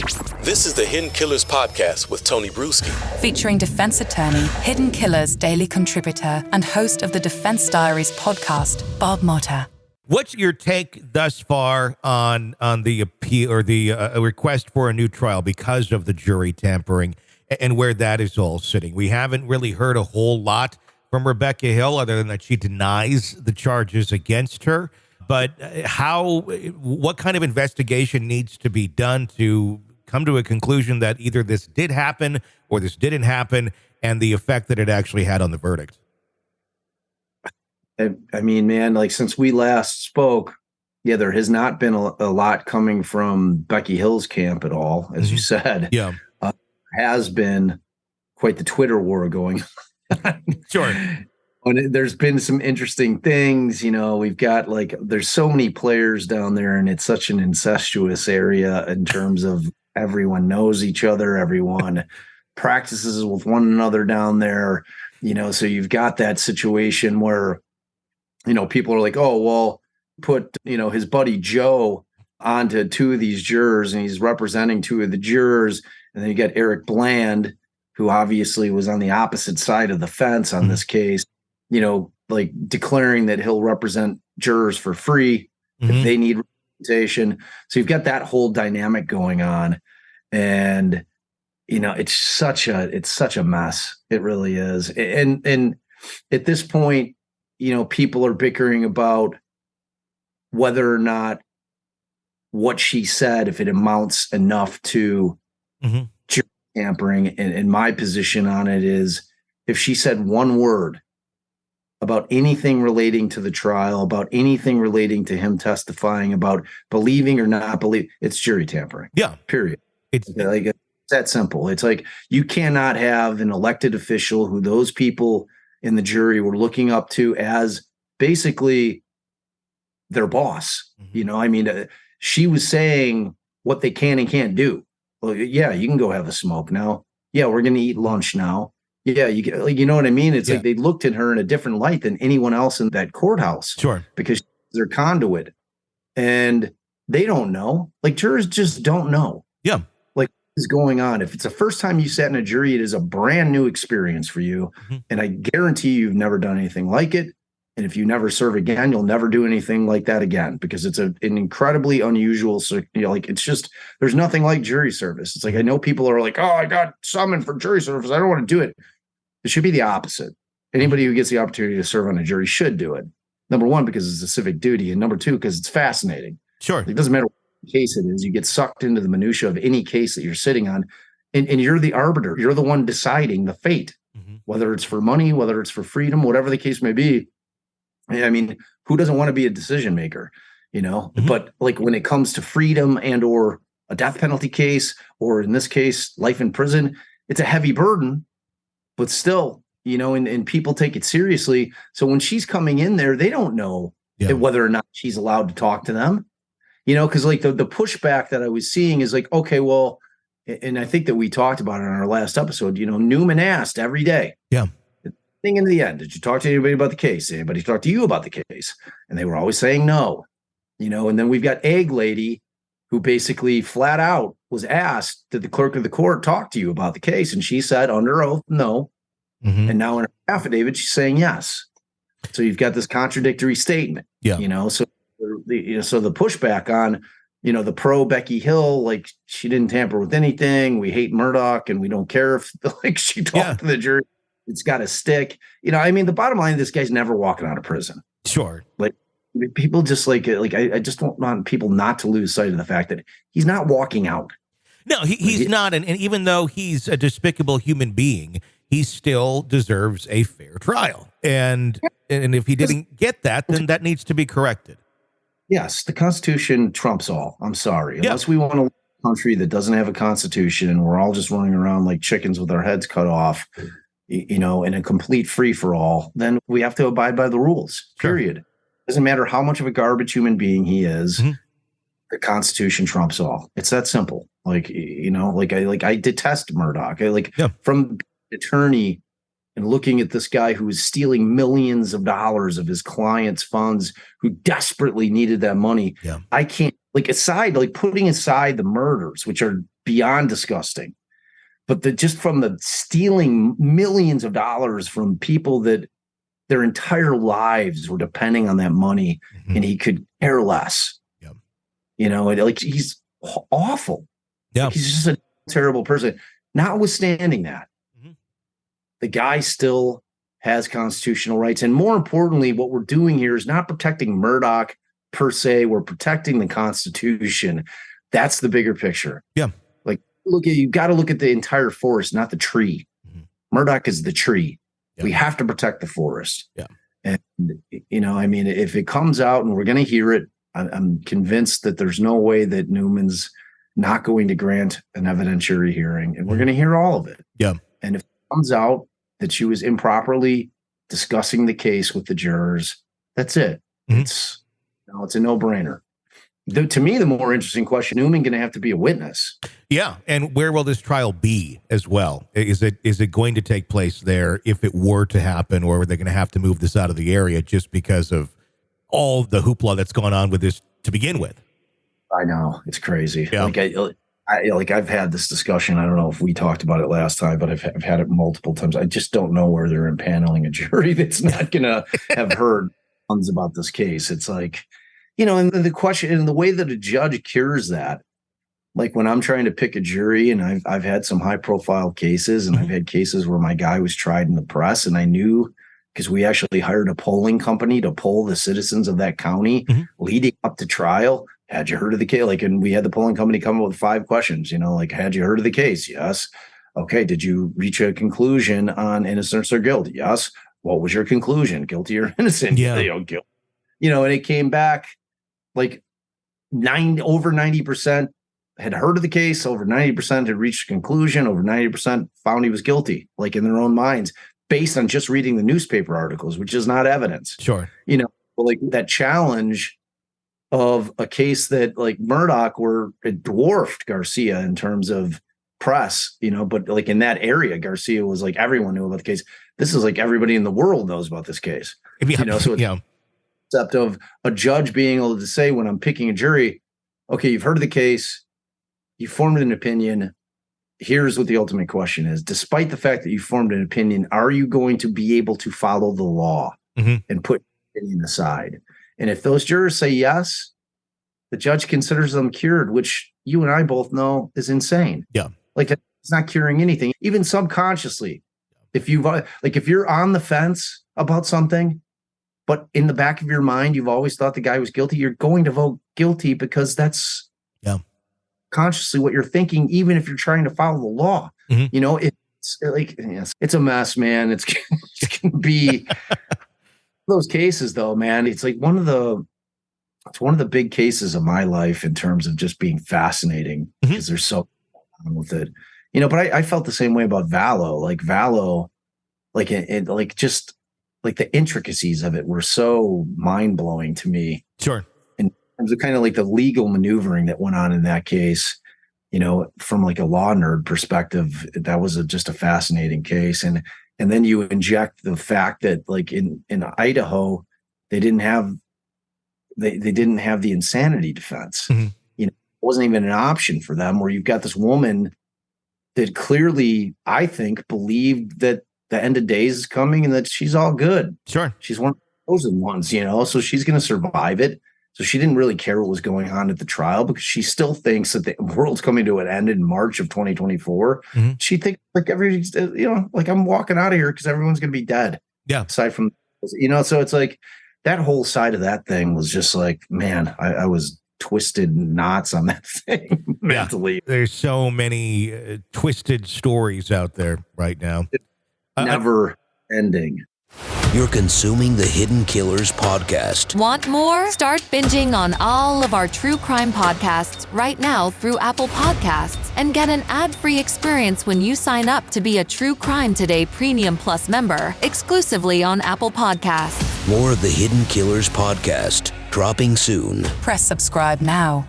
This is the Hidden Killers podcast with Tony Brueski. Featuring defense attorney, Hidden Killers daily contributor, and host of the Defense Diaries podcast, Bob Motta. What's your take thus far on the appeal or the request for a new trial because of the jury tampering and where that is all sitting? We haven't really heard a whole lot from Rebecca Hill other than that she denies the charges against her. But what kind of investigation needs to be done to come to a conclusion that either this did happen or this didn't happen, and the effect that it actually had on the verdict? I mean, man, like since we last spoke, yeah, there has not been a lot coming from Becky Hill's camp at all, as you said. Yeah. Has been quite the Twitter war going on. Sure. And there's been some interesting things, we've got there's so many players down there, and it's such an incestuous area in terms of everyone knows each other. Everyone practices with one another down there, so you've got that situation where, people are like, oh, well, put, his buddy Joe onto two of these jurors, and he's representing two of the jurors. And then you got Eric Bland, who obviously was on the opposite side of the fence on this case, declaring that he'll represent jurors for free if they need representation. So you've got that whole dynamic going on. And, it's such a mess. It really is. And at this point, people are bickering about whether or not what she said, if it amounts enough to jury tampering. And my position on it is, if she said one word about anything relating to the trial, about anything relating to him testifying, about believing or not believe, it's jury tampering. Yeah. Period. It's that simple. It's like, you cannot have an elected official who those people in the jury were looking up to as basically their boss. She was saying what they can and can't do. Well, yeah, you can go have a smoke now. Yeah, we're going to eat lunch now. Yeah, you know what I mean? It's like they looked at her in a different light than anyone else in that courthouse. Sure. Because she's their conduit. And they don't know. Jurors just don't know. Yeah. What is going on. If it's the first time you sat in a jury, it is a brand new experience for you. And I guarantee you've never done anything like it. And if you never serve again, you'll never do anything like that again, because it's an incredibly unusual, it's just, there's nothing like jury service. It's like, I know people are like, oh, I got summoned for jury service, I don't want to do it. It should be the opposite. Anybody who gets the opportunity to serve on a jury should do it. Number one, because it's a civic duty. And number two, because it's fascinating. Sure. It doesn't matter what case it is. You get sucked into the minutia of any case that you're sitting on. And you're the arbiter. You're the one deciding the fate, whether it's for money, whether it's for freedom, whatever the case may be. I mean, who doesn't want to be a decision maker, But when it comes to freedom and or a death penalty case, or in this case, life in prison, it's a heavy burden, but still, and people take it seriously. So when she's coming in there, they don't know whether or not she's allowed to talk to them, because the pushback that I was seeing is like, okay, well, and I think that we talked about it on our last episode, Newman asked every day. Yeah. Thing in the end, did you talk to anybody about the case? Anybody talk to you about the case? And they were always saying no, and then we've got Egg Lady, who basically flat out was asked, did the clerk of the court talk to you about the case? And she said under oath, no. And now in her affidavit, she's saying yes. So you've got this contradictory statement, so the pushback on, the pro Becky Hill, she didn't tamper with anything. We hate Murdoch and we don't care if she talked to the jury. It's got to stick. The bottom line, this guy's never walking out of prison. Sure. People just I just don't want people not to lose sight of the fact that he's not walking out. No, he's not. And even though he's a despicable human being, he still deserves a fair trial. And if he didn't get that, then that needs to be corrected. Yes, the Constitution trumps all. I'm sorry. Unless we want a country that doesn't have a Constitution and we're all just running around like chickens with our heads cut off, in a complete free-for-all, then we have to abide by the rules, period. Sure. Doesn't matter how much of a garbage human being he is, the Constitution trumps all. It's that simple. I detest Murdoch. From attorney and looking at this guy who was stealing millions of dollars of his clients' funds, who desperately needed that money. Yeah. I can't, putting aside the murders, which are beyond disgusting. But just from the stealing millions of dollars from people that their entire lives were depending on that money, and he could care less. Yep. Like he's awful. Yeah. Like, he's just a terrible person. Notwithstanding that, the guy still has constitutional rights. And more importantly, what we're doing here is not protecting Murdoch per se. We're protecting the Constitution. That's the bigger picture. Yeah. Like, you got to look at the entire forest, not the tree. Murdoch is the tree. Yeah. We have to protect the forest. Yeah. And, if it comes out and we're going to hear it, I'm convinced that there's no way that Newman's not going to grant an evidentiary hearing, and we're going to hear all of it. Yeah. And if it comes out that she was improperly discussing the case with the jurors, that's it. It's a no-brainer. To me, the more interesting question, Newman going to have to be a witness. Yeah. And where will this trial be as well? Is it going to take place there if it were to happen, or are they going to have to move this out of the area just because of all the hoopla that's going on with this to begin with? I know. It's crazy. Yeah. I've had this discussion. I don't know if we talked about it last time, but I've had it multiple times. I just don't know where they're impaneling a jury that's not going to have heard tons about this case. It's like, and the question and the way that a judge cures that, like when I'm trying to pick a jury, and I've had some high profile cases, and I've had cases where my guy was tried in the press, and I knew, because we actually hired a polling company to poll the citizens of that county leading up to trial. Had you heard of the case? And we had the polling company come up with 5 questions, had you heard of the case? Yes. Okay. Did you reach a conclusion on innocence or guilt? Yes. What was your conclusion? Guilty or innocent? Yeah. Guilt. And it came back like over 90% had heard of the case, over 90% had reached a conclusion, over 90% found he was guilty, like in their own minds, based on just reading the newspaper articles, which is not evidence. Sure. Like that challenge of a case that like Murdoch, where it dwarfed Garcia in terms of press, but like in that area, Garcia was like, everyone knew about the case. This is like everybody in the world knows about this case. So it's concept of a judge being able to say, when I'm picking a jury, okay, you've heard of the case, you formed an opinion. Here's what the ultimate question is. Despite the fact that you formed an opinion, are you going to be able to follow the law and put your opinion aside? And if those jurors say yes, the judge considers them cured, which you and I both know is insane. Yeah. Like, it's not curing anything, even subconsciously. If you're on the fence about something, but in the back of your mind, you've always thought the guy was guilty, you're going to vote guilty because that's consciously what you're thinking, even if you're trying to follow the law. It's a mess, man. It's going to be those cases, though, man. It's like one of the big cases of my life in terms of just being fascinating, because there's so on with it, but I felt the same way about Vallow. Like Vallow, just the intricacies of it were so mind blowing to me. Sure. In terms of kind of like the legal maneuvering that went on in that case, from like a law nerd perspective, that was just a fascinating case. And then you inject the fact that like in Idaho, they didn't have the insanity defense. It wasn't even an option for them, where you've got this woman that clearly, I think, believed that the end of days is coming and that she's all good. Sure. She's one of the chosen ones, so she's going to survive it. So she didn't really care what was going on at the trial, because she still thinks that the world's coming to an end in March of 2024. She thinks like like I'm walking out of here because everyone's going to be dead. Yeah. Aside from, so it's like that whole side of that thing was just like, man, I was twisted knots on that thing mentally. There's so many twisted stories out there right now. Never ending. You're consuming the Hidden Killers podcast. Want more? Start binging on all of our true crime podcasts right now through Apple Podcasts, and get an ad-free experience when you sign up to be a True Crime Today Premium Plus member, exclusively on Apple Podcasts. More of the Hidden Killers podcast, dropping soon. Press subscribe now.